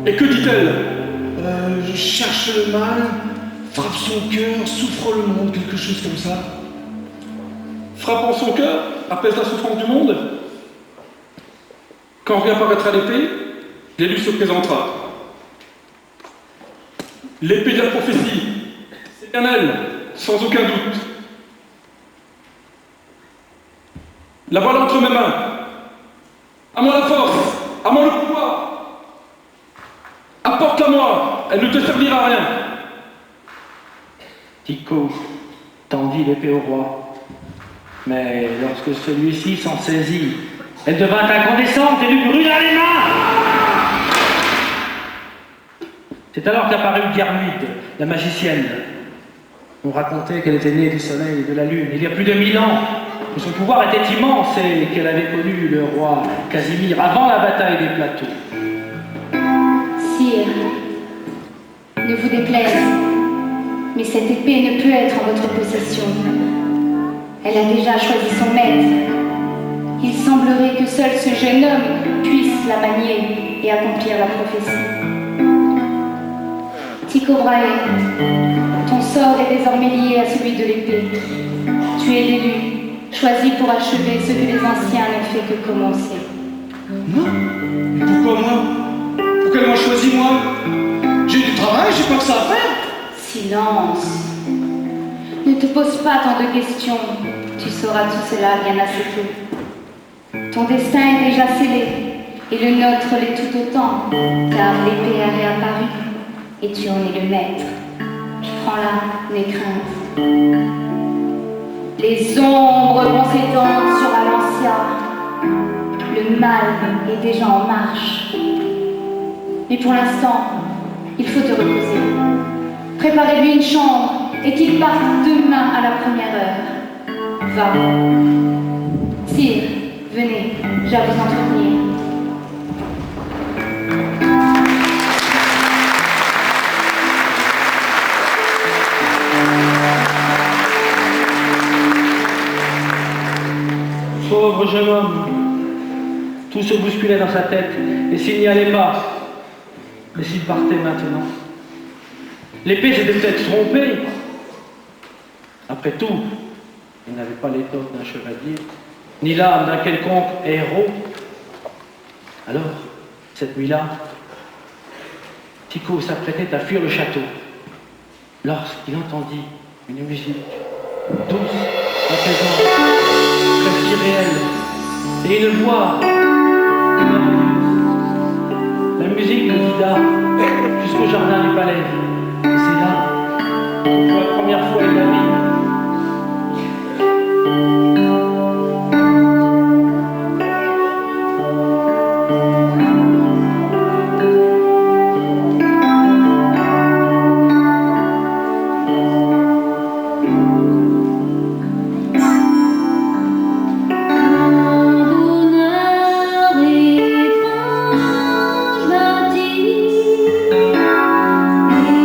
Et que dit-elle? Je cherche le mal, frappe son cœur, souffre le monde, quelque chose comme ça. Frappant son cœur, apaise la souffrance du monde. Quand réapparaîtra l'épée, l'élu se présentera. L'épée de la prophétie, c'est bien elle, sans aucun doute. La voilà entre mes mains. À moi la force, à moi le pouvoir. Apporte-la-moi, elle ne te servira à rien. Tycho tendit l'épée au roi. Mais lorsque celui-ci s'en saisit, elle devint incandescente et lui brûla les mains. C'est alors qu'apparut Diarmuide, la magicienne. On racontait qu'elle était née du soleil et de la lune, il y a plus de 1000 ans, que son pouvoir était immense et qu'elle avait connu le roi Casimir avant la bataille des plateaux. Sire, ne vous déplaise, mais cette épée ne peut être en votre possession. Elle a déjà choisi son maître. Il semblerait que seul ce jeune homme puisse la manier et accomplir la prophétie. Tycho Brahe, ton sort est désormais lié à celui de l'épée. Tu es l'élu, choisi pour achever ce que les anciens n'ont fait que commencer. Moi? Mais pourquoi moi? Pourquoi elle m'a choisi moi? J'ai du travail, j'ai pas que ça à faire. Silence. Ne te pose pas tant de questions. Tu sauras tout cela bien assez tôt. Ton destin est déjà scellé, et le nôtre l'est tout autant, car l'épée a réapparu, et tu en es le maître. Prends-la, n'aie crainte. Les ombres vont s'étendre sur Alancia. Le mal est déjà en marche. Mais pour l'instant, il faut te reposer. Préparez-lui une chambre et qu'il parte demain à la première heure. Va. Sire, venez, j'ai à vous entretenir. Pauvre jeune homme, tout se bousculait dans sa tête, et s'il n'y allait pas, mais s'il partait maintenant, l'épée s'était peut-être trompée. Après tout, il n'avait pas l'étoffe d'un chevalier, ni l'âme d'un quelconque héros. Alors, cette nuit-là, Tycho s'apprêtait à fuir le château, lorsqu'il entendit une musique douce, apaisante, presque irréelle, et une voix merveilleuse. La musique le guida jusqu'au jardin du palais. Et c'est là, pour la première fois de la vie,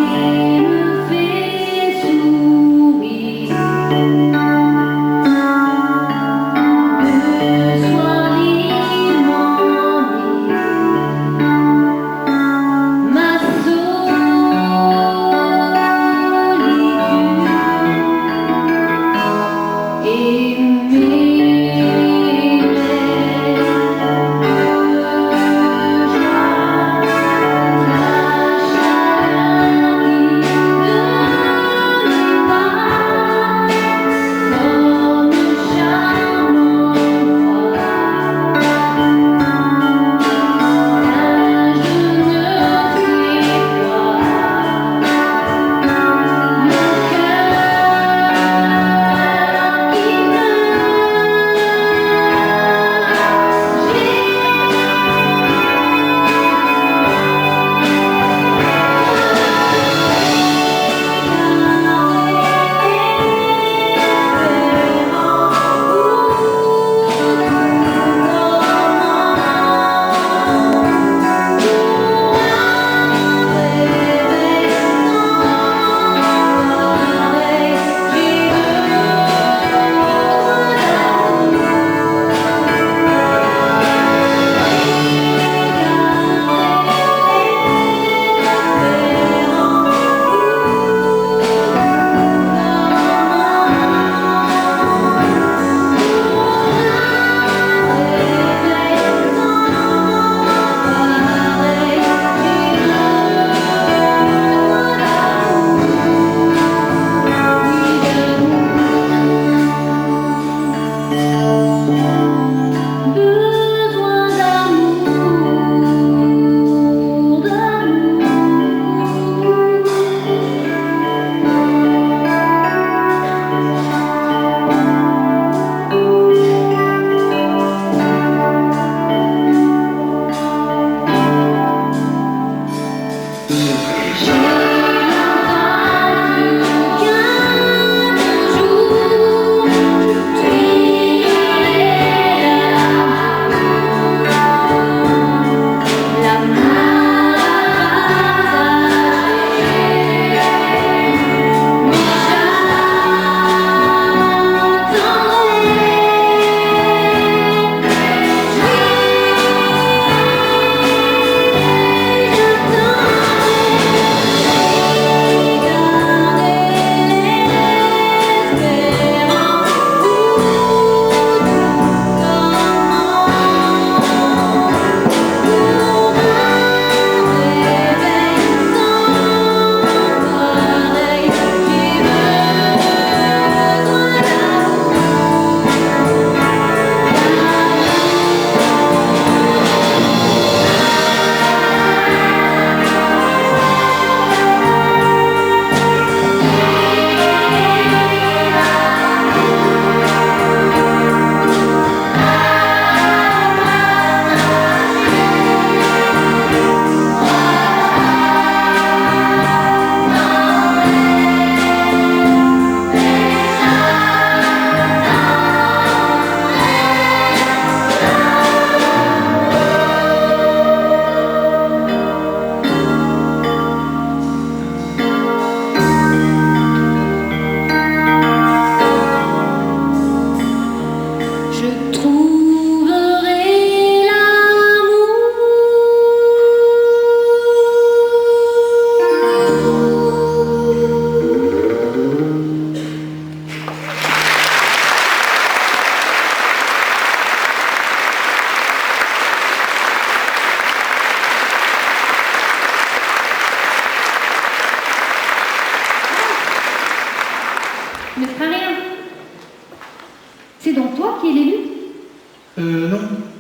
Et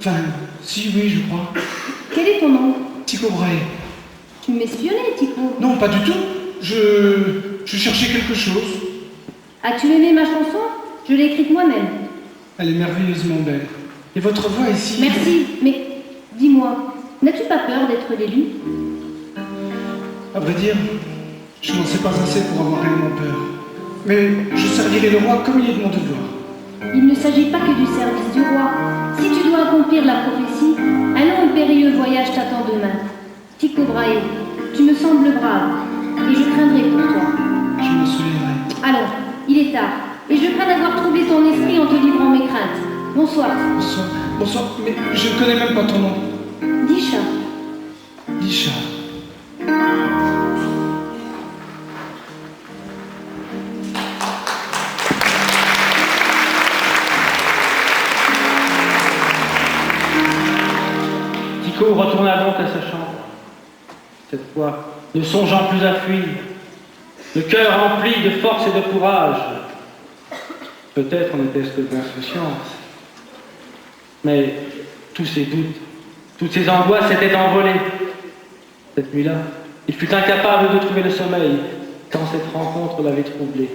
Enfin, si, oui, je crois. Quel est ton nom? Tycho Brahe. Tu m'espionnais, Tycho. Non, pas du tout. Je cherchais quelque chose. As-tu aimé ma chanson? Je l'ai écrite moi-même. Elle est merveilleusement belle. Et votre voix ici... Merci, mais dis-moi, n'as-tu pas peur d'être l'élu? À vrai dire, je n'en sais pas assez pour avoir réellement peur. Mais je servirai le roi comme il est de mon devoir. Il ne s'agit pas que du service du roi. Si tu dois accomplir la prophétie, un long et périlleux voyage t'attend demain. Tycho Brahe, tu me sembles brave, et je craindrai pour toi. Je m'en souviendrai. Allons, il est tard, et je crains d'avoir troublé ton esprit en te livrant mes craintes. Bonsoir. Bonsoir. Bonsoir. Mais je ne connais même pas ton nom. Disha. Disha. Tycho retourna donc à sa chambre. Cette fois, ne songeant plus à fuir, le cœur rempli de force et de courage. Peut-être n'était-ce que de l'insouciance. Mais tous ses doutes, toutes ses angoisses s'étaient envolées. Cette nuit-là, il fut incapable de trouver le sommeil, tant cette rencontre l'avait troublé.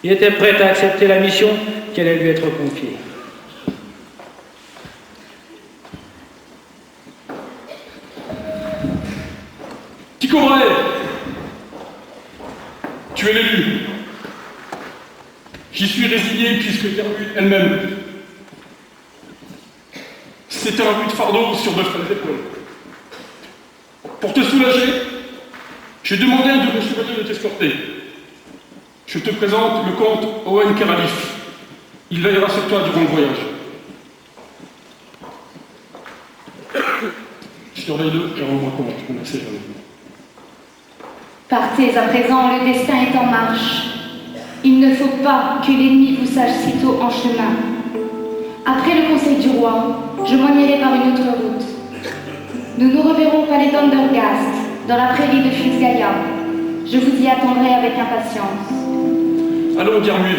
Il était prêt à accepter la mission qui allait lui être confiée. Tycho Brahe, tu es l'élu. J'y suis résigné puisque Gertrude elle-même. C'était un rude fardeau sur de frêles épaules. Pour te soulager, j'ai demandé à un de vos chevaliers de t'escorter. Je te présente le comte Owen Keralif. Il veillera sur toi durant le voyage. Surveille-le et rends-moi compte, on ne sait jamais. Partez à présent, le destin est en marche. Il ne faut pas que l'ennemi vous sache sitôt en chemin. Après le conseil du roi, je m'en irai par une autre route. Nous nous reverrons au palais d'Undergast, dans la prairie de Fitzgaia. Je vous y attendrai avec impatience. Allons, Diarmuid,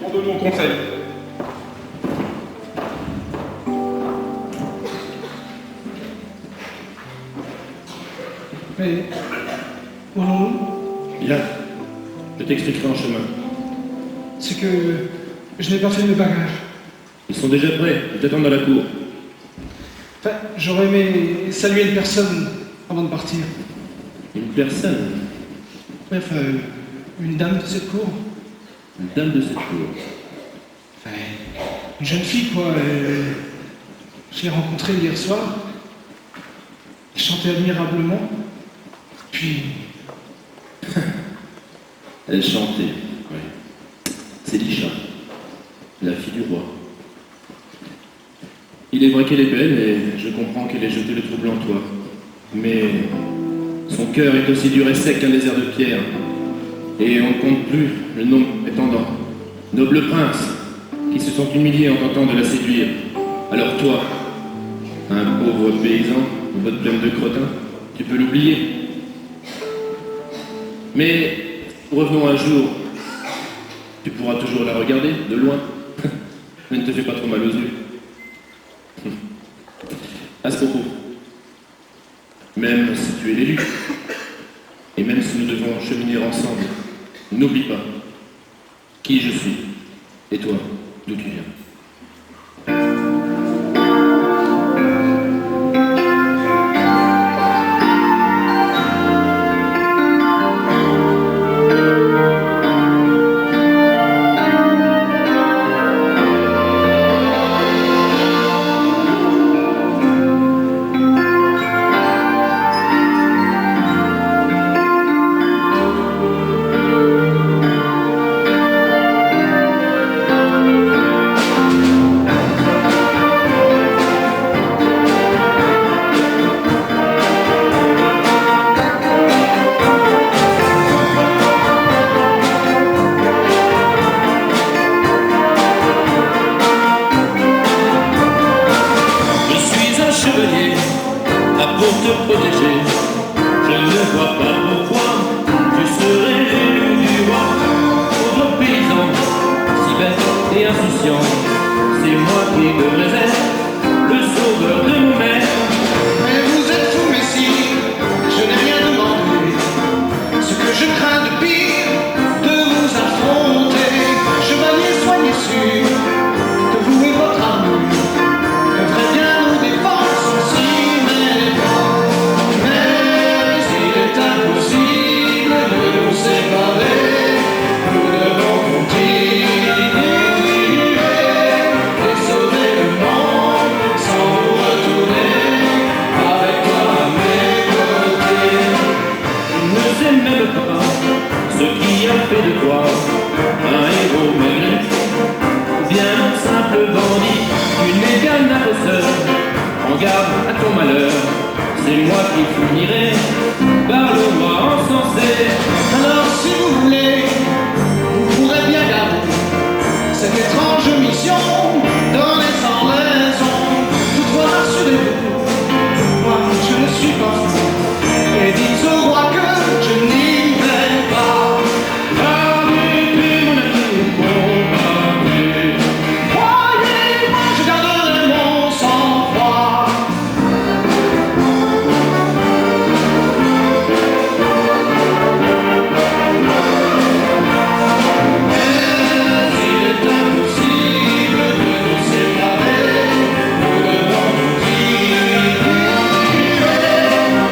prends-nous mon conseil. Mais... où allons-nous? Bien, je t'expliquerai en chemin. C'est que je n'ai pas fait mes bagages. Ils sont déjà prêts, ils t'attendent dans la cour. Enfin, j'aurais aimé saluer une personne avant de partir. Une personne, Ouais, enfin, une dame de cette cour. une dame de cette cour. Enfin, une jeune fille, quoi. Je l'ai rencontrée hier soir. Elle chantait admirablement. Puis, Elle chantait, oui. C'est Disha, la fille du roi. Il est vrai qu'elle est belle et je comprends qu'elle ait jeté le trouble en toi. Mais son cœur est aussi dur et sec qu'un désert de pierre. Et on ne compte plus le nombre de prétendants. Nobles princes qui se sont humiliés en tentant de la séduire. Alors toi, un pauvre paysan, aux bottes pleines de crottin, tu peux l'oublier. Mais revenons un jour. Tu pourras toujours la regarder, de loin. Mais ne te fais pas trop mal aux yeux. À ce propos, même si tu es l'élu, et même si nous devons cheminer ensemble, n'oublie pas qui je suis, et toi, d'où tu viens. crains de pire, de vous affronter. Chevalier, soyez sûr que vous et votre amour devraient bien nous défendre si mais il est impossible de nous séparer. Nous devons continuer et sauver le monde sans nous retourner avec toi à mes côtés. Ne sais même pas ce qui a fait de toi un héros malgré, bien un simple bandit, une égale imposteur. En garde à ton malheur, c'est moi qui finirai par le roi encensé. Alors si vous voulez, vous pourrez bien garder cette étrange mission, donnée sans raison. Toutefois, rassurez-vous, moi je ne suis pas fou, et dites au roi que je n'y vais pas. Arrêtez mon amour, combattez. Croyez-moi, je garderai mon sang-froid. Il est impossible de nous séparer. Nous devons continuer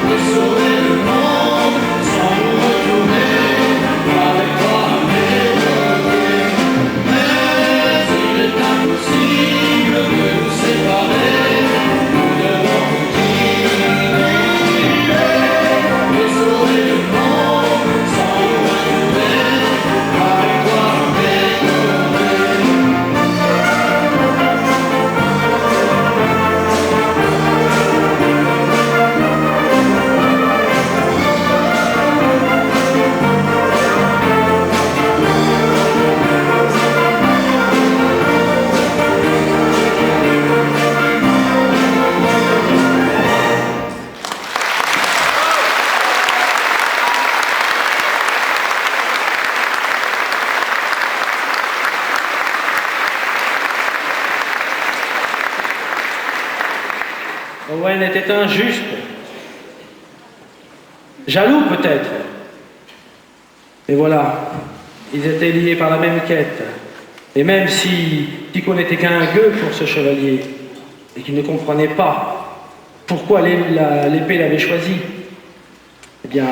et sauver le monde sans nous retourner avec toi à mes côtés. Mais il est impossible de nous séparer. Nous devons continuer et sauver le monde sans nous retourner avec toi à mes côtés. Owen était injuste, jaloux peut-être. Mais voilà, ils étaient liés par la même quête. Et même si Tycho n'était qu'un gueux pour ce chevalier, et qu'il ne comprenait pas pourquoi l'épée l'avait choisi, eh bien,